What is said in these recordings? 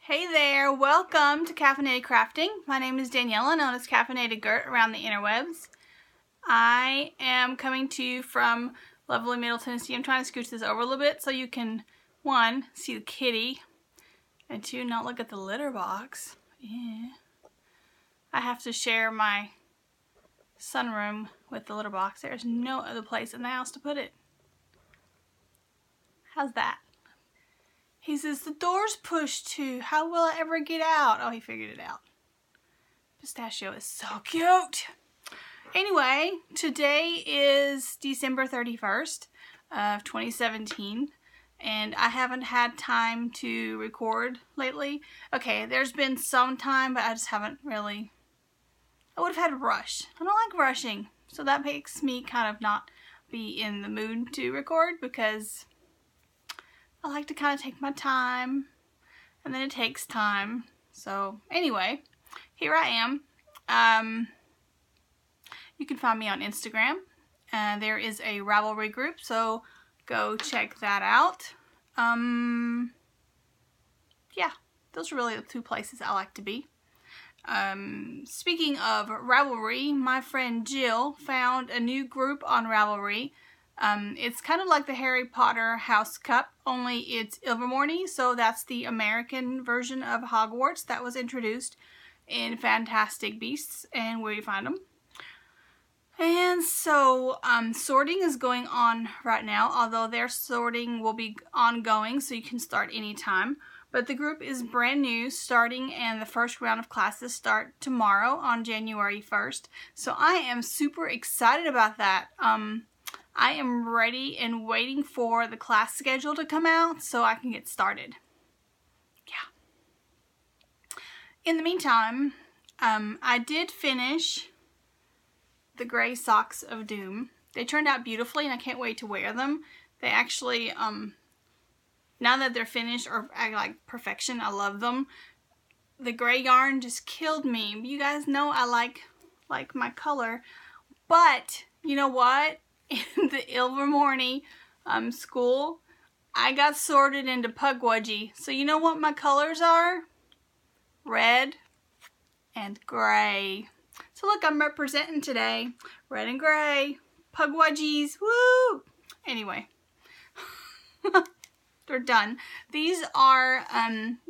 Hey there, welcome to Caffeinated Crafting. My name is Daniela, known as Caffeinated Gert around the interwebs. I am coming to you from lovely Middle Tennessee. I'm trying to scooch this over a little bit so you can, one, see the kitty, and two, not look at the litter box. Yeah. I have to share my sunroom with the litter box. There's no other place in the house to put it. How's that? He says, the door's pushed too. How will I ever get out? Oh, he figured it out. Pistachio is so cute. Anyway, today is December 31st of 2017, and I haven't had time to record lately. Okay, there's been some time, but I just haven't really. I would have had to rush. I don't like rushing, so that makes me kind of not be in the mood to record because I like to kind of take my time, and then it takes time. So anyway, here I am. You can find me on Instagram. There is a Ravelry group, so go check that out. Yeah, those are really the two places I like to be. Speaking of Ravelry, my friend Jill found a new group on Ravelry. It's kind of like the Harry Potter House Cup, only it's Ilvermorny, so that's the American version of Hogwarts that was introduced in Fantastic Beasts and Where You Find Them. And so sorting is going on right now, although their sorting will be ongoing, so you can start anytime. But the group is brand new, starting, and the first round of classes start tomorrow on January 1st. So I am super excited about that. I am ready and waiting for the class schedule to come out so I can get started. Yeah. In the meantime, I did finish the gray socks of doom. They turned out beautifully and I can't wait to wear them. They actually, now that they're finished, are like perfection. I love them. The gray yarn just killed me. You guys know I like my color, but you know what? In the Ilvermorny school, I got sorted into Pugwudgie. So you know what my colors are? Red and gray. So look, I'm representing today. Red and gray. Pugwudgies. Woo! Anyway. They're done. These are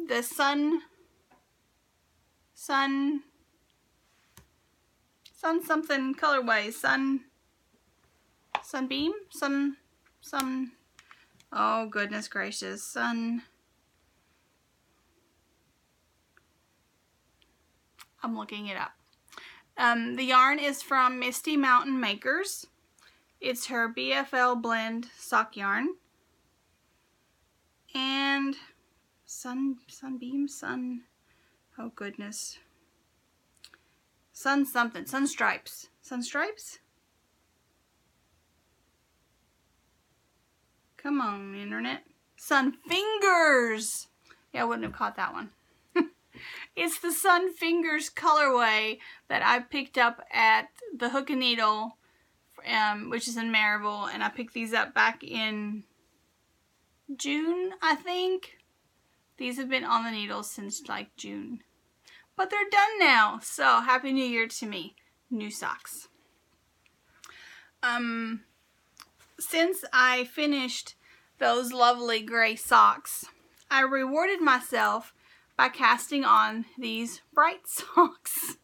the sun something colorway. Sunbeam? Oh goodness gracious. I'm looking it up. The yarn is from Misty Mountain Makers. It's her BFL blend sock yarn. And oh goodness. Sun stripes. Sun stripes? Come on, internet. Sun fingers! Yeah, I wouldn't have caught that one. It's the Sun Fingers colorway that I picked up at the Hook and Needle, which is in Maryville, and I picked these up back in June, I think. These have been on the needles since like June. But they're done now, so Happy New Year to me. New socks. Since I finished those lovely gray socks, I rewarded myself by casting on these bright socks.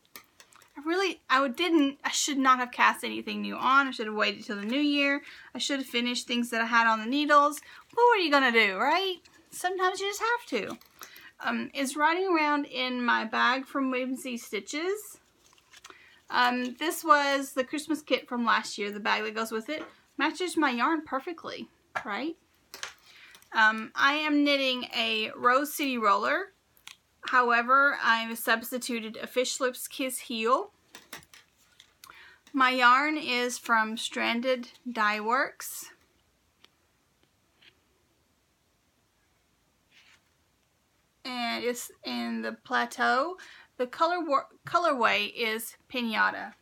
I should not have cast anything new on. I should have waited till the new year. I should have finished things that I had on the needles. But what are you gonna do, right? Sometimes you just have to. It's riding around in my bag from Whimsy Stitches. This was the Christmas kit from last year. The bag that goes with it matches my yarn perfectly, right? I am knitting a Rose City Roller. However, I've substituted a Fish Lips Kiss Heel. My yarn is from Stranded Dye Works. And it's in the Plateau. The colorway is Pinata.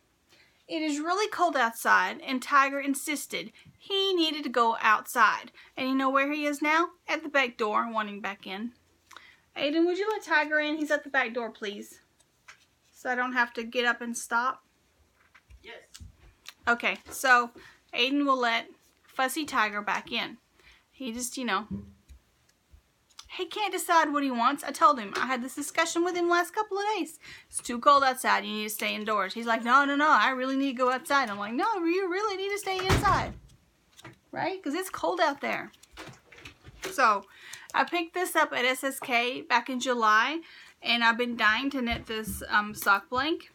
It is really cold outside, and Tiger insisted he needed to go outside. And you know where he is now? At the back door, wanting back in. Aiden, would you let Tiger in? He's at the back door, please. So I don't have to get up and stop. Yes. Okay, so Aiden will let Fussy Tiger back in. He just, you know, he can't decide what he wants. I told him. I had this discussion with him last couple of days. It's too cold outside. You need to stay indoors. He's like, no, I really need to go outside. I'm like, no, you really need to stay inside. Right? Because it's cold out there. So, I picked this up at SSK back in July. And I've been dying to knit this sock blank.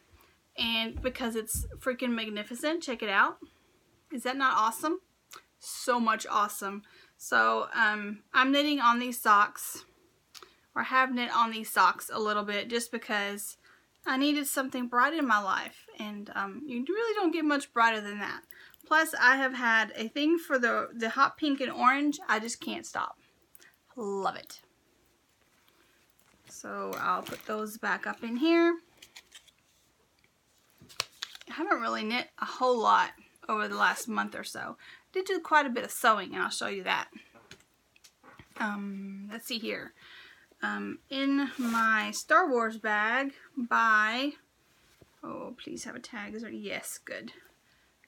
And because it's freaking magnificent. Check it out. Is that not awesome? So much awesome. So, I'm knitting on these socks, or have knit on these socks a little bit, just because I needed something bright in my life, and you really don't get much brighter than that. Plus, I have had a thing for the hot pink and orange. I just can't stop. Love it. So, I'll put those back up in here. I haven't really knit a whole lot over the last month or so. Did do quite a bit of sewing, and I'll show you that. Let's see here. In my Star Wars bag by, oh, please have a tag. Is there? Yes, good.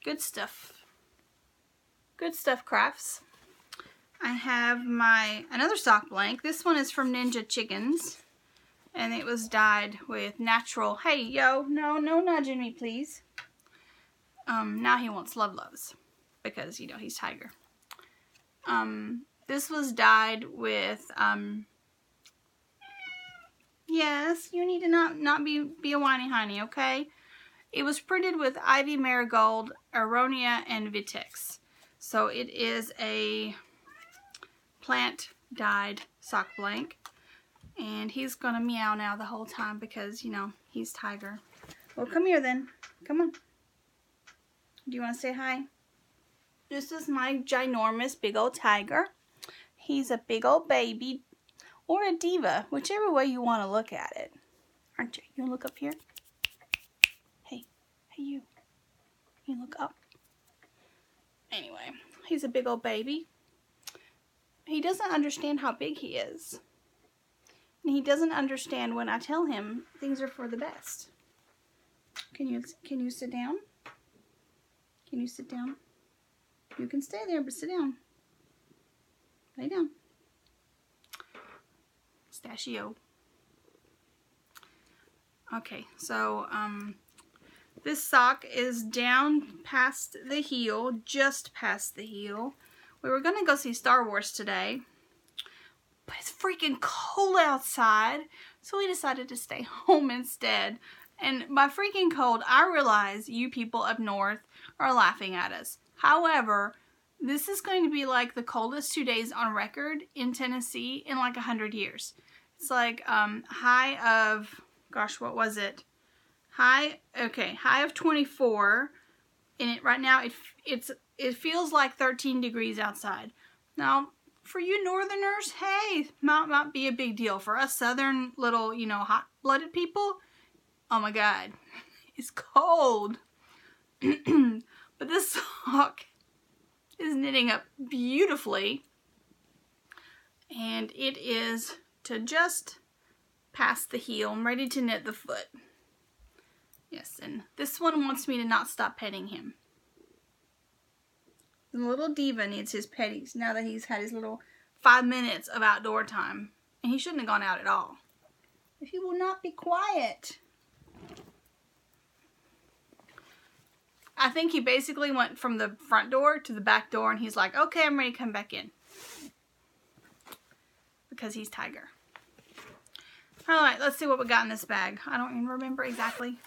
Good stuff. Good stuff, crafts. I have another sock blank. This one is from Ninja Chickens, and it was dyed with natural. Hey, yo, no nudging me, please. Now he wants loves. Because, you know, he's Tiger. This was dyed with, yes, you need to not be a whiny honey, okay? It was printed with Ivy Marigold, Aronia, and Vitex. So it is a plant dyed sock blank. And he's gonna meow now the whole time because, you know, he's Tiger. Well, come here then. Come on. Do you want to say hi? This is my ginormous big old Tiger. He's a big old baby or a diva, whichever way you want to look at it. Aren't you? You look up here? Hey you. You look up. Anyway, he's a big old baby. He doesn't understand how big he is. And he doesn't understand when I tell him things are for the best. Can you sit down? Can you sit down? You can stay there, but sit down. Lay down. Pistachio. Okay, so this sock is down past the heel, just past the heel. We were gonna go see Star Wars today, but it's freaking cold outside, so we decided to stay home instead. And by freaking cold, I realize you people up north are laughing at us. However, this is going to be like the coldest 2 days on record in Tennessee in like 100 years. It's like high of, gosh, what was it? High of 24, and right now it feels like 13 degrees outside. Now, for you northerners, hey, might be a big deal. For us southern little, you know, hot-blooded people, oh my God, it's cold. But this sock is knitting up beautifully, and it is to just past the heel. I'm ready to knit the foot. Yes, and this one wants me to not stop petting him. The little diva needs his petties now that he's had his little 5 minutes of outdoor time, and he shouldn't have gone out at all. If he will not be quiet. I think he basically went from the front door to the back door, and he's like, okay, I'm ready to come back in. Because he's Tiger. Alright, let's see what we got in this bag. I don't even remember exactly.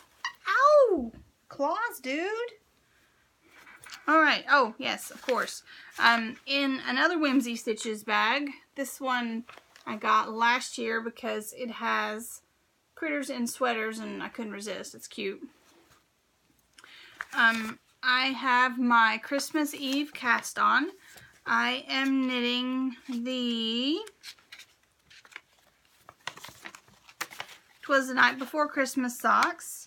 Ow! Claws, dude! Alright, oh, yes, of course. In another Whimsy Stitches bag, this one I got last year because it has critters in sweaters, and I couldn't resist. It's cute. I have my Christmas Eve cast on. I am knitting the 'Twas the Night Before Christmas socks.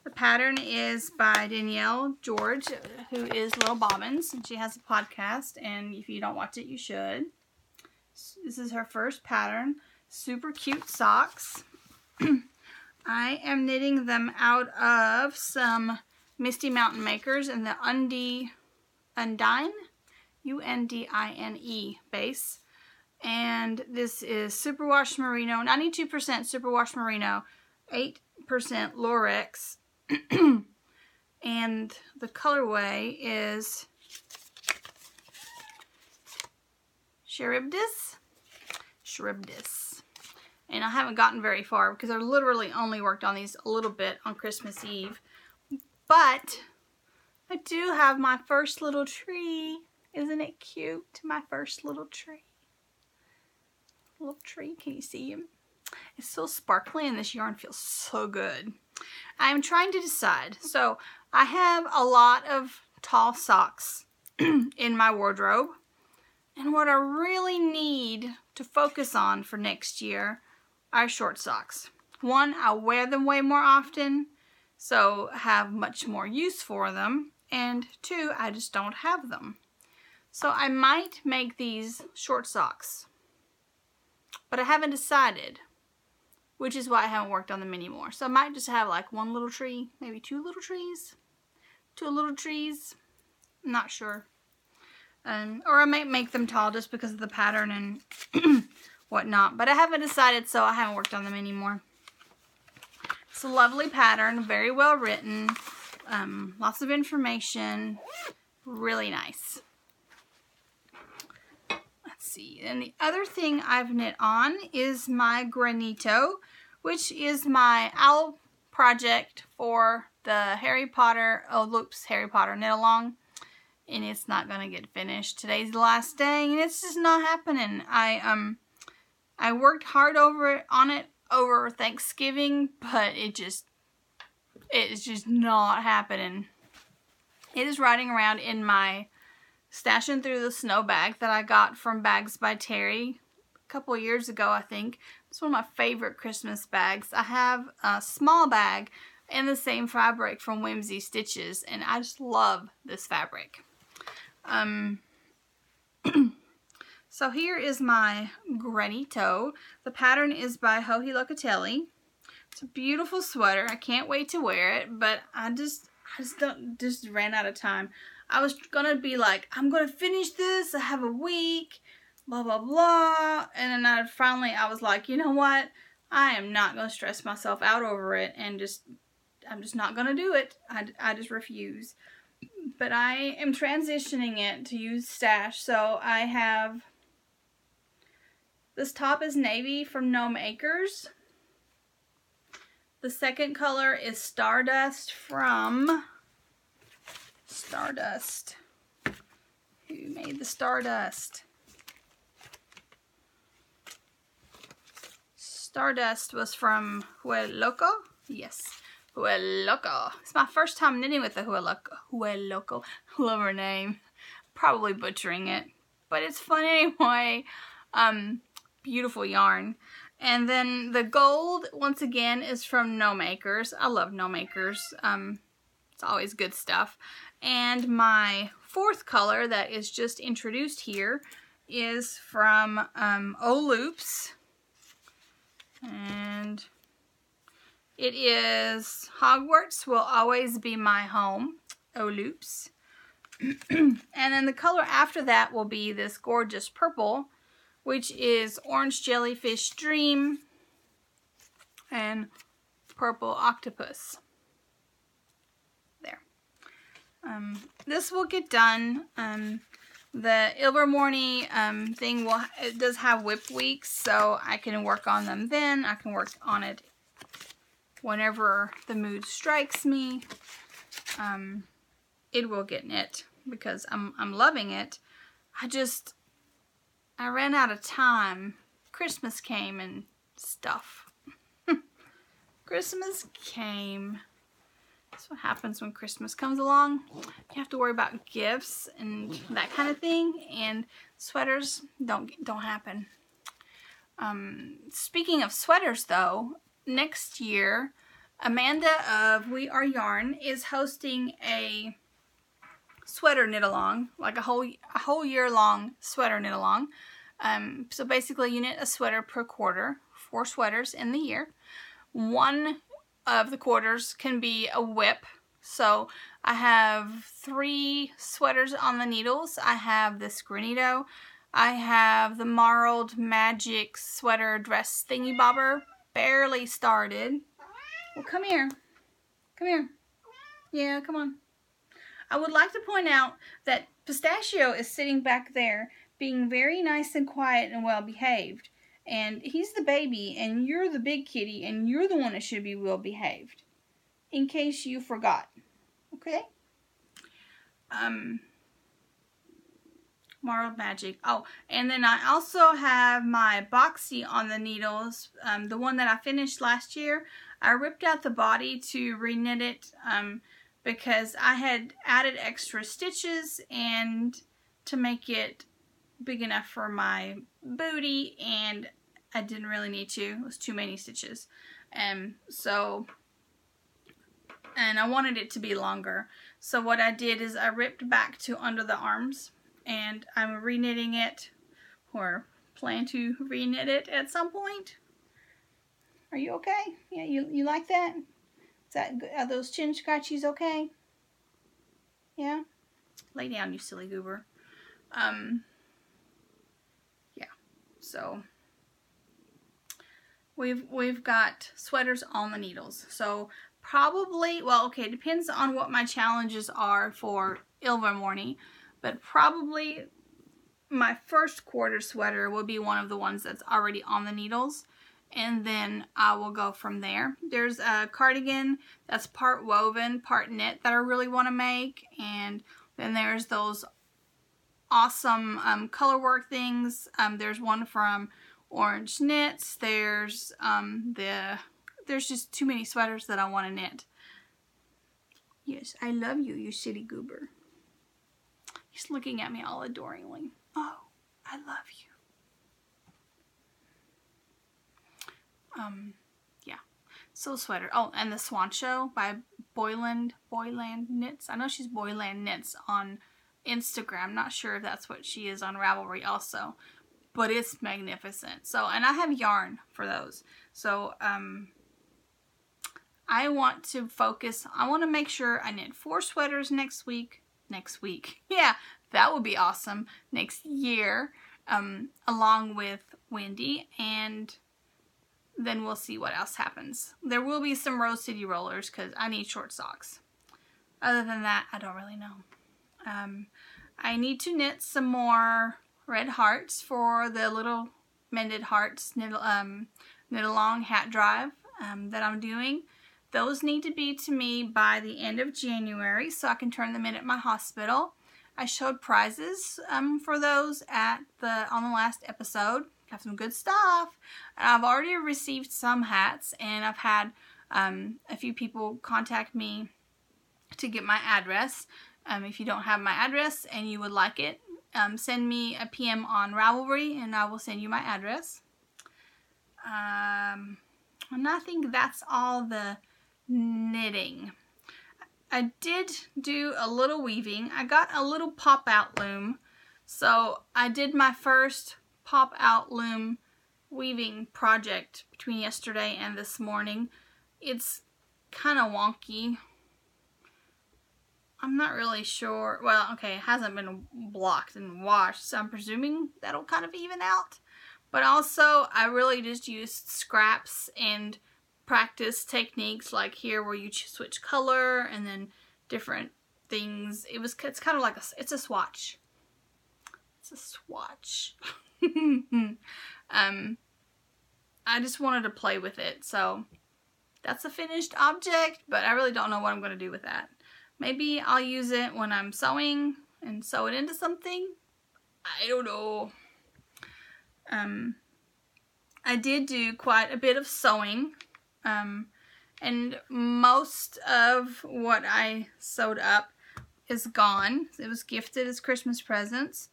The pattern is by Danielle George, who is Little Bobbins, and she has a podcast, and if you don't watch it, you should. This is her first pattern. super cute socks. I am knitting them out of some Misty Mountain Makers and the Undine, U-N-D-I-N-E base. And this is superwash merino, 92% superwash merino, 8% Lorex. And the colorway is Charybdis. And I haven't gotten very far because I literally only worked on these a little bit on Christmas Eve. But I do have my first little tree. Isn't it cute? My first little tree. Little tree, can you see him? It's so sparkly and this yarn feels so good. I'm trying to decide. So I have a lot of tall socks in my wardrobe. And what I really need to focus on for next year are short socks. One, I wear them way more often, so have much more use for them. And two, I just don't have them. So I might make these short socks. But I haven't decided, which is why I haven't worked on them anymore. So I might just have like one little tree, maybe two little trees. I'm not sure. Or I might make them tall just because of the pattern and whatnot. But I haven't decided, so I haven't worked on them anymore. It's a lovely pattern, very well written, lots of information, really nice. Let's see. And the other thing I've knit on is my granito, which is my owl project for the Harry Potter knit along. And it's not gonna get finished. Today's the last day, and it's just not happening. I worked hard on it over Thanksgiving, but it's just not happening. It is riding around in my Stashing Through the Snow bag that I got from Bags by Terry a couple of years ago, I think. It's one of my favorite Christmas bags. I have a small bag in the same fabric from Whimsy Stitches, and I just love this fabric. So here is my granito. The pattern is by Joji Locatelli. It's a beautiful sweater. I can't wait to wear it, but I just ran out of time. I was gonna be like, I'm gonna finish this. I have a week, blah blah blah, and then I was like, you know what? I am not gonna stress myself out over it, and I'm just not gonna do it. I just refuse. But I am transitioning it to use stash. So I have, this top is navy from Gnome Acres. The second color is Stardust from Stardust. Who made the Stardust? Stardust was from Hue Loco? Yes. Hue Loco. It's my first time knitting with the Hue Loco. Hue Loco. Love her name. Probably butchering it, but it's fun anyway. Beautiful yarn. And then the gold, once again, is from Gnome Acres. I love Gnome Acres. It's always good stuff. And my fourth color that is just introduced here is from O-Loops. And it is Hogwarts Will Always Be My Home, O-Loops. And then the color after that will be this gorgeous purple, which is Orange Jellyfish Dream and Purple Octopus. There. This will get done. The Ilvermorny thing it does have whip weeks, so I can work on them then. I can work on it whenever the mood strikes me. It will get knit because I'm loving it. I ran out of time. Christmas came and stuff. Christmas came. That's what happens when Christmas comes along. You have to worry about gifts and that kind of thing, and sweaters don't happen. Speaking of sweaters though, next year Amanda of We Are Yarn is hosting a sweater knit along, like a whole year long sweater knit along. So basically you knit a sweater per quarter, 4 sweaters in the year. One of the quarters can be a whip. So I have 3 sweaters on the needles. I have this Granito. I have the Marled Magic sweater dress thingy bobber. Barely started. Well, come here. Come here. Yeah, come on. I would like to point out that Pistachio is sitting back there being very nice and quiet and well behaved. And he's the baby and you're the big kitty and you're the one that should be well behaved. In case you forgot. Okay? Marled Magic. Oh, and then I also have my Boxy on the needles. The one that I finished last year. I ripped out the body to reknit it because I had added extra stitches and to make it big enough for my booty, and I didn't really need to. It was too many stitches. And I wanted it to be longer. So what I did is I ripped back to under the arms, and I'm reknitting it, or plan to reknit it at some point. Are you okay? Yeah, you like that? Is that good? Are those chin scratchies okay? Yeah? Lay down, you silly goober. Yeah. So we've got sweaters on the needles. So probably, well, okay, it depends on what my challenges are for Ilvermorny, but probably my first quarter sweater will be one of the ones that's already on the needles, and then I will go from there. There's a cardigan that's part woven, part knit that I really want to make, and then there's those awesome color work things. There's one from Orange Knits. There's just too many sweaters that I want to knit. Yes, I love you, you silly goober. He's looking at me all adoringly. Oh, I love you. Yeah. So sweater. Oh, and the Swan Show by Boyland Knits. I know she's Boyland Knits on Instagram. Not sure if that's what she is on Ravelry also. But it's magnificent. So, and I have yarn for those. So, I want to focus. I want to make sure I knit 4 sweaters next week. Yeah, that would be awesome. Next year, along with Wendy, and then we'll see what else happens. There will be some Rose City rollers because I need short socks. Other than that, I don't really know. I need to knit some more red hearts for the little mended hearts knit along hat drive that I'm doing. Those need to be to me by the end of January so I can turn them in at my hospital. I showed prizes for those on the last episode. Have some good stuff. And I've already received some hats, and I've had a few people contact me to get my address. If you don't have my address and you would like it, send me a PM on Ravelry and I will send you my address. And I think that's all the knitting. I did do a little weaving. I got a little pop-out loom. So I did my first pop-out loom weaving project between yesterday and this morning. It's kind of wonky. I'm not really sure. Well, okay, it hasn't been blocked and washed, so I'm presuming that'll kind of even out. But also, I really just used scraps and practice techniques like here where you switch color and then different things. It's kind of like it's a swatch. It's a swatch. I just wanted to play with it, so that's a finished object, but I really don't know what I'm going to do with that. Maybe I'll use it when I'm sewing and sew it into something. I don't know. I did do quite a bit of sewing, and most of what I sewed up is gone. It was gifted as Christmas presents.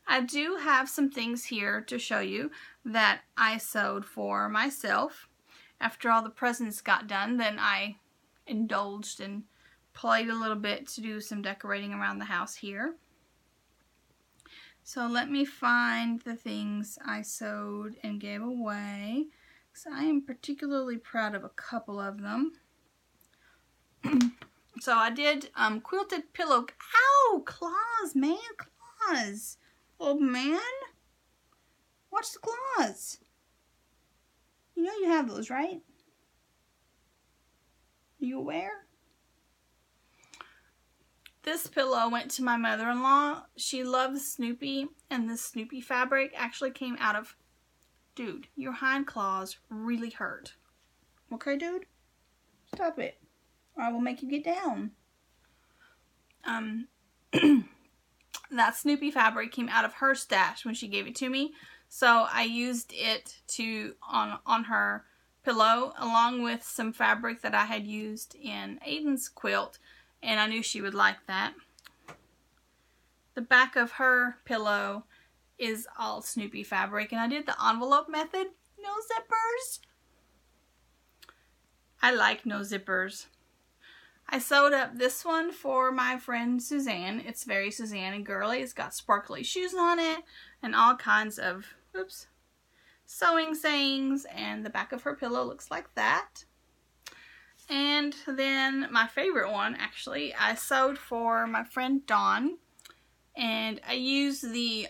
I do have some things here to show you that I sewed for myself. After all the presents got done, then I indulged and played a little bit to do some decorating around the house here. So let me find the things I sewed and gave away, because I am particularly proud of a couple of them. So I did quilted pillow. Ow! Claws, man, claws. Oh man, watch the claws. You know you have those, right? Are you aware? This pillow went to my mother-in-law. She loves Snoopy, and this Snoopy fabric actually came out of... Dude, your hind claws really hurt. Okay, dude? Stop it, or I will make you get down. That Snoopy fabric came out of her stash when she gave it to me. So I used it on her pillow, along with some fabric that I had used in Aiden's quilt, and I knew she would like that. The back of her pillow is all Snoopy fabric, and I did the envelope method. No zippers. I like no zippers. I sewed up this one for my friend Suzanne. It's very Suzanne and girly. It's got sparkly shoes on it and all kinds of, oops, sewing sayings, and the back of her pillow looks like that. And then my favorite one, actually, I sewed for my friend Dawn, and I used the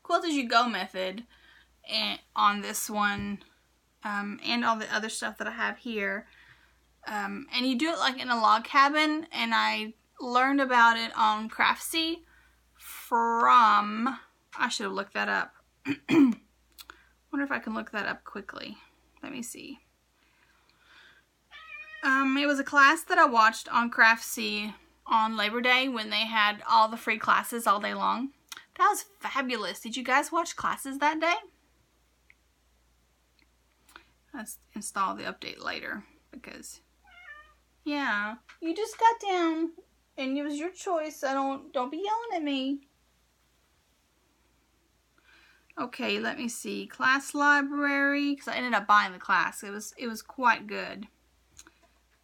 quilt as you go method on this one, and all the other stuff that I have here. And you do it like in a log cabin, and I learned about it on Craftsy from, I should have looked that up. Wonder if I can look that up quickly. Let me see. It was a class that I watched on Craftsy on Labor Day when they had all the free classes all day long. That was fabulous. Did you guys watch classes that day? Let's install the update later, because yeah, you just got down and it was your choice. So don't be yelling at me. Okay, let me see. Class library, because I ended up buying the class. It was quite good.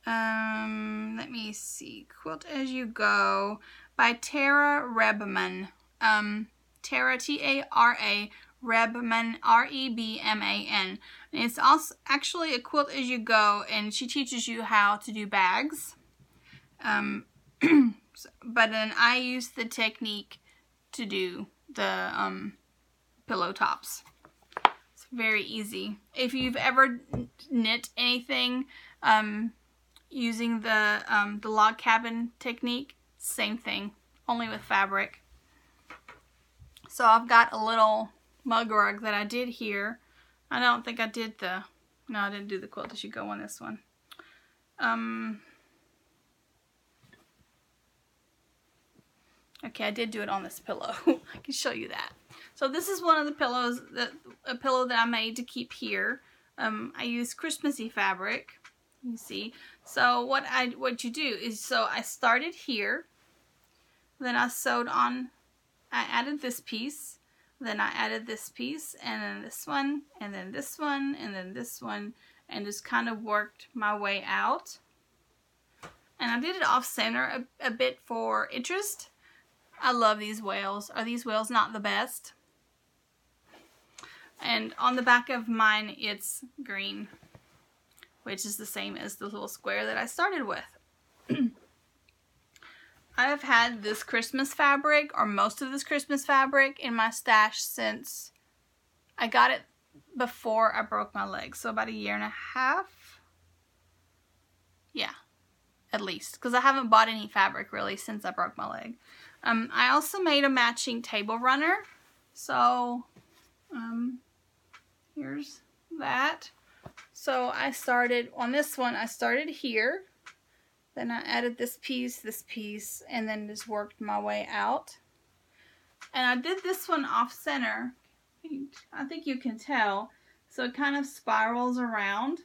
Let me see. Quilt as You Go by Tara Rebman. Tara, T-A-R-A, Rebman, R-E-B-M-A-N. And it's also actually a quilt as you go, and she teaches you how to do bags. But then I use the technique to do the pillow tops. It's very easy. If you've ever knit anything using the log cabin technique, same thing, only with fabric. So I've got a little mug rug that I did here. I don't think I did no, I didn't do the quilt as you go on this one. Okay, I did do it on this pillow. I can show you that. So this is one of the pillows, a pillow that I made to keep here. I used Christmassy fabric, you see. So what you do is, so I started here, then I sewed on, I added this piece, then I added this piece, and then this one, and then this one, and then this one, and just kind of worked my way out. And I did it off center a bit for interest. I love these whales. Are these whales not the best? And on the back of mine, it's green, which is the same as the little square that I started with. I have had this Christmas fabric, or most of this Christmas fabric, in my stash since I got it before I broke my leg. So about 1.5 years. Yeah, at least. Because I haven't bought any fabric really since I broke my leg. I also made a matching table runner. So, here's that. So I started, on this one, I started here. Then I added this piece, and then just worked my way out. And I did this one off center. I think you can tell. So it kind of spirals around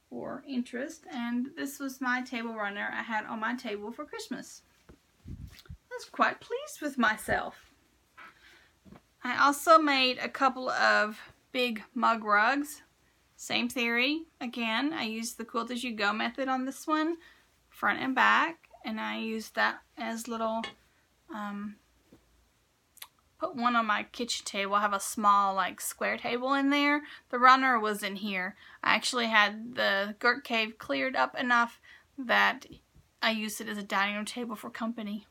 for interest. And this was my table runner I had on my table for Christmas. I was quite pleased with myself. I also made a couple of big mug rugs. Same theory. Again, I used the quilt as you go method on this one, front and back, and I used that as little put one on my kitchen table. I have a small like square table in there. The runner was in here. I actually had the Gert cave cleared up enough that I used it as a dining room table for company.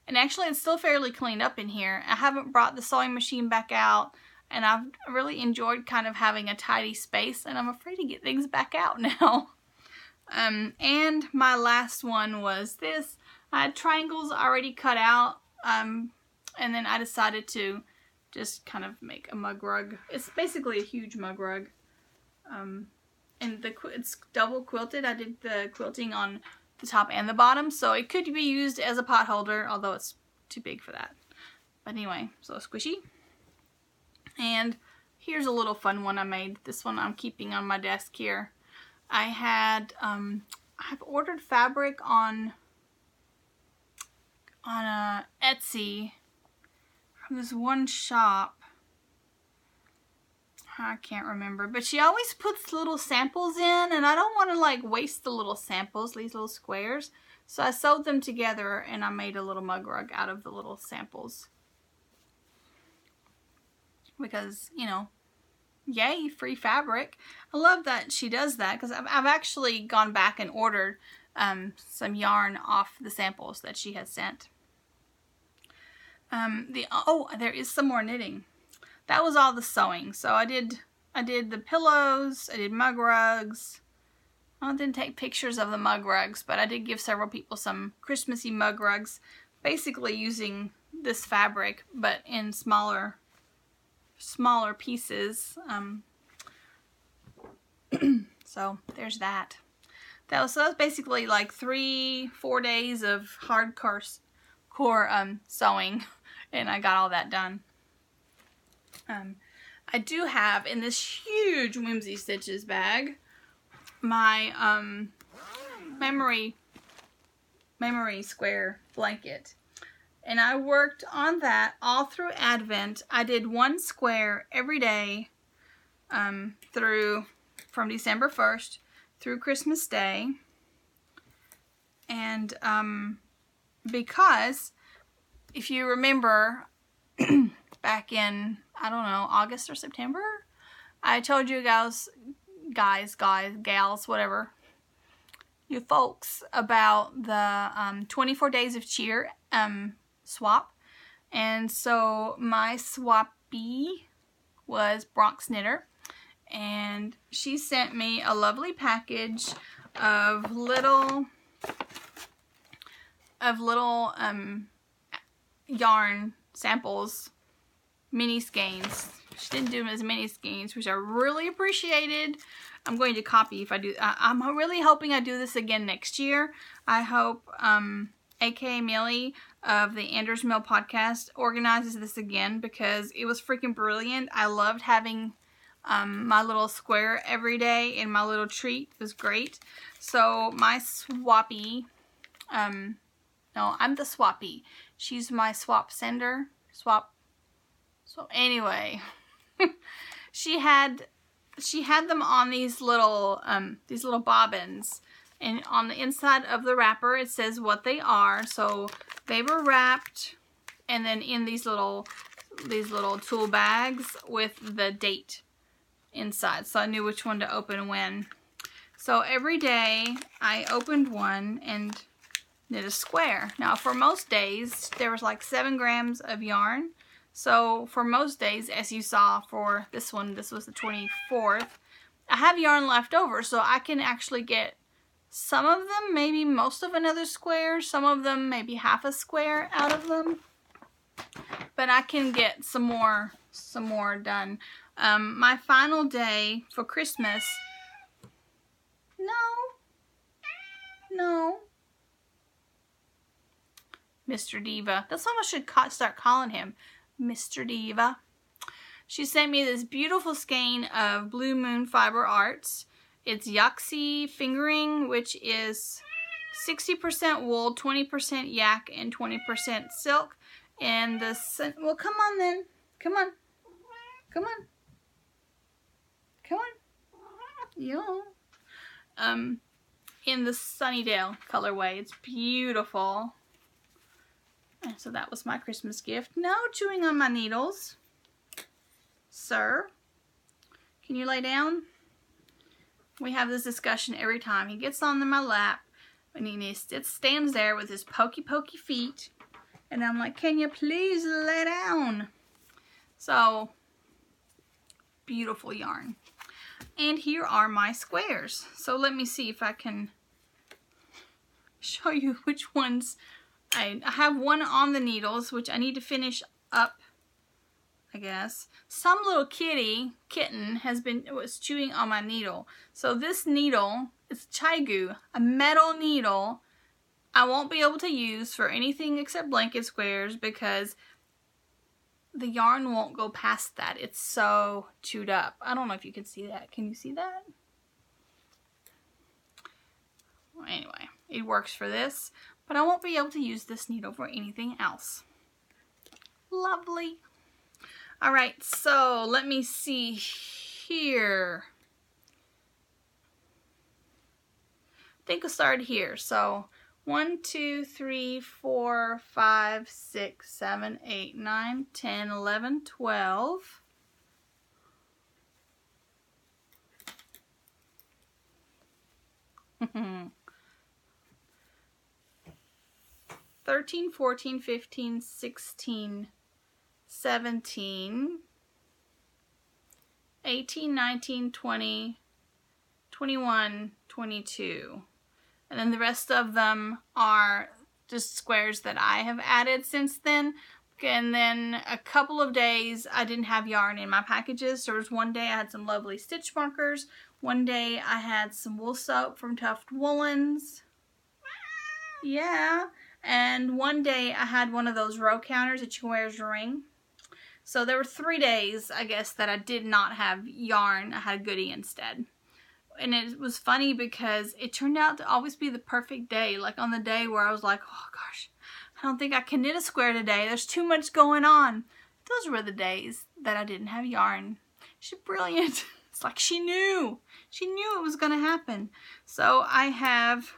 And actually it's still fairly cleaned up in here. I haven't brought the sewing machine back out, and I've really enjoyed kind of having a tidy space, and I'm afraid to get things back out now. And my last one was this. I had triangles already cut out, and then I decided to just kind of make a mug rug. It's basically a huge mug rug. And it's double quilted. I did the quilting on the top and the bottom, so it could be used as a pot holder, although it's too big for that. But anyway, so squishy. And here's a little fun one I made. This one I'm keeping on my desk here. I had, I've ordered fabric on Etsy from this one shop. I can't remember, but she always puts little samples in, and I don't want to like waste the little samples, these little squares. So I sewed them together and I made a little mug rug out of the little samples. Because, you know, yay, free fabric. I love that she does that, because I've actually gone back and ordered some yarn off the samples that she has sent. There is some more knitting. That was all the sewing. So I did the pillows, I did mug rugs. I didn't take pictures of the mug rugs, but I did give several people some Christmassy mug rugs, basically using this fabric, but in smaller pieces. So there's that. So that was basically like 3-4 days of hardcore sewing, and I got all that done. I do have in this huge Whimsy Stitches bag my memory square blanket, and I worked on that all through Advent. I did one square every day from December 1st through Christmas Day, and because if you remember back in, I don't know, August or September, I told you guys, gals, whatever, you folks, about the 24 Days of Cheer swap. And so my swappee was Bronx Knitter, and she sent me a lovely package of little yarn samples, mini skeins. She didn't do them as mini skeins, which I really appreciated. I'm going to copy if I do. I'm really hoping I do this again next year. I hope aka Millie of the Anders Mill podcast organizes this again, because it was freaking brilliant. I loved having my little square every day, and my little treat was great. So my swappy, no, I'm the swappy. She's my swap sender. So anyway, she had them on these little bobbins, and on the inside of the wrapper it says what they are. So they were wrapped, and then in these little tool bags with the date inside, so I knew which one to open when. So every day I opened one and knit a square. Now for most days there was like 7 grams of yarn. So for most days, as you saw for this one, this was the 24th, I have yarn left over, so I can actually get some of them, maybe most of another square, some of them maybe half a square out of them. But I can get some more done. My final day for Christmas. No. Mr. Diva. That's what I should start calling him. Mr. Diva. She sent me this beautiful skein of Blue Moon Fiber Arts. It's Yaxi fingering, which is 60% wool, 20% yak, and 20% silk. And well, come on then. Come on. Yeah. In the Sunnydale colorway. It's beautiful. And so that was my Christmas gift. No chewing on my needles. Sir, can you lay down? We have this discussion every time. He gets on my lap and he stands there with his pokey feet. And I'm like, can you please lay down? So, beautiful yarn. And here are my squares. So let me see if I can show you which ones. I have one on the needles, which I need to finish up, I guess. Some little kitten was chewing on my needle. So this needle is Chaigu, a metal needle I won't be able to use for anything except blanket squares because the yarn won't go past that. It's so chewed up. I don't know if you can see that. Can you see that? Well, anyway, it works for this, but I won't be able to use this needle for anything else. Lovely. All right, so let me see here. I think I'll start here. So 1, 2, 3, 4, 5, 6, 7, 8, 9, 10, 11, 12. Mm-hmm. 13, 14, 15, 16, 17, 18, 19, 20, 21, 22. And then the rest of them are just squares that I have added since then. And then a couple of days I didn't have yarn in my packages. There was one day I had some lovely stitch markers. One day I had some wool soap from Tuft Woolens. Yeah. And one day I had one of those row counters that you can wear as a ring. So there were 3 days, I guess, that I did not have yarn. I had a goodie instead. And it was funny because it turned out to always be the perfect day. Like on the day where I was like, oh gosh, I don't think I can knit a square today. There's too much going on. Those were the days that I didn't have yarn. She's brilliant. It's like she knew. She knew it was going to happen. So I have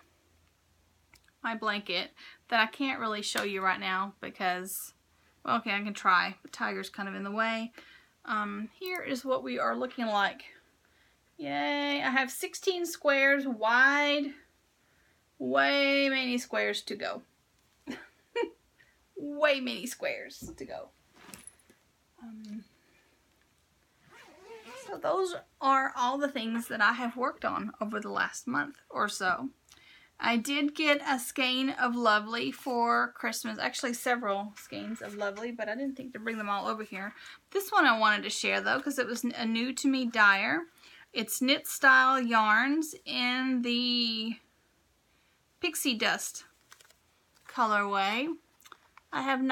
my blanket that I can't really show you right now because, well, okay, I can try. The tiger's kind of in the way. Here is what we are looking like. Yay, I have 16 squares wide. Way many squares to go. Way many squares to go. So those are all the things that I have worked on over the last month or so. I did get a skein of Lovely for Christmas. Actually, several skeins of Lovely, but I didn't think to bring them all over here. This one I wanted to share, though, because it was a new to me dyer. It's Knit Style Yarns in the Pixie Dust colorway. I had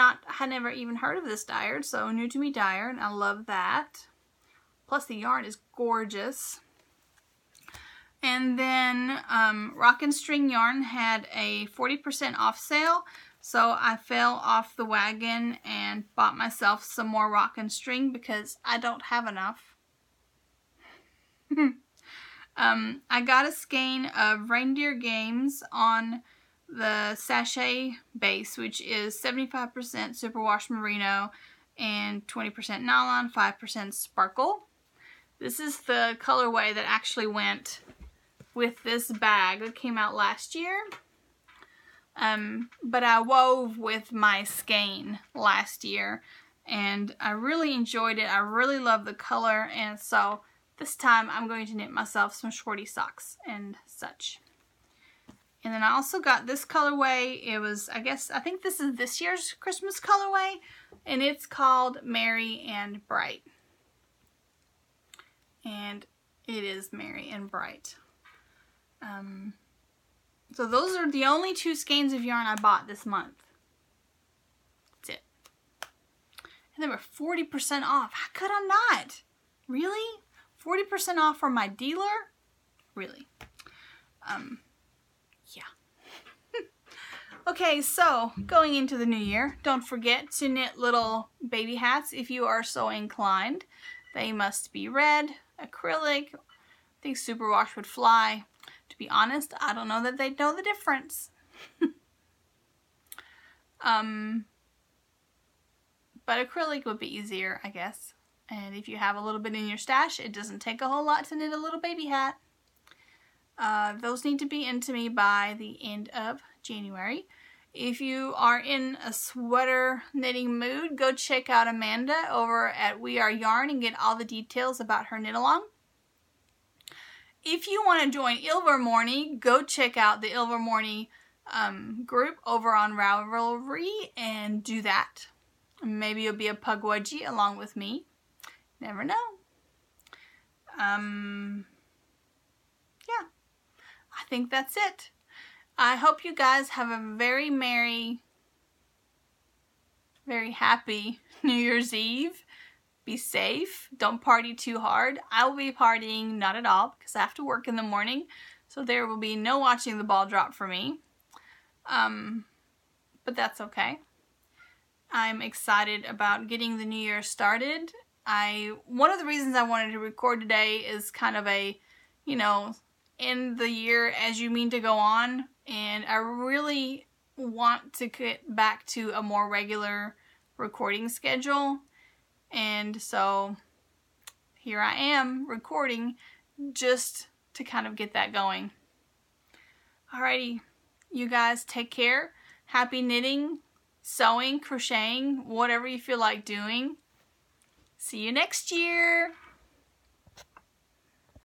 never even heard of this dyer, so new to me dyer, and I love that. Plus the yarn is gorgeous. And then Rockin' String Yarn had a 40% off sale, so I fell off the wagon and bought myself some more Rockin' String because I don't have enough. I got a skein of Reindeer Games on the sachet base, which is 75% superwash merino and 20% nylon, 5% sparkle. This is the colorway that actually went with this bag that came out last year. But I wove with my skein last year and I really enjoyed it. I really love the color, and so this time I'm going to knit myself some shorty socks and such. And then I also got this colorway. It was, I think this is this year's Christmas colorway, and it's called Merry and Bright. And it is Merry and Bright. So those are the only 2 skeins of yarn I bought this month. That's it. And they were 40% off. How could I not? Really? 40% off from my dealer? Really? Yeah. Okay, so going into the new year, don't forget to knit little baby hats if you are so inclined. They must be red, acrylic. I think superwash would fly. To be honest, I don't know that they'd know the difference. but acrylic would be easier, I guess. And if you have a little bit in your stash, it doesn't take a whole lot to knit a little baby hat. Those need to be into me by the end of January. If you are in a sweater knitting mood, go check out Amanda over at We Are Yarn and get all the details about her knit along. If you want to join Ilvermorny, go check out the Ilvermorny group over on Ravelry and do that. Maybe you'll be a pug wedgie along with me. Never know. Yeah, I think that's it. I hope you guys have a very merry, very happy New Year's Eve. Be safe. Don't party too hard. I will be partying not at all because I have to work in the morning. So there will be no watching the ball drop for me. But that's okay. I'm excited about getting the new year started. One of the reasons I wanted to record today is kind of a, end the year as you mean to go on. And I really want to get back to a more regular recording schedule. And so here I am recording just to kind of get that going. Alrighty, you guys take care. Happy knitting, sewing, crocheting, whatever you feel like doing. See you next year.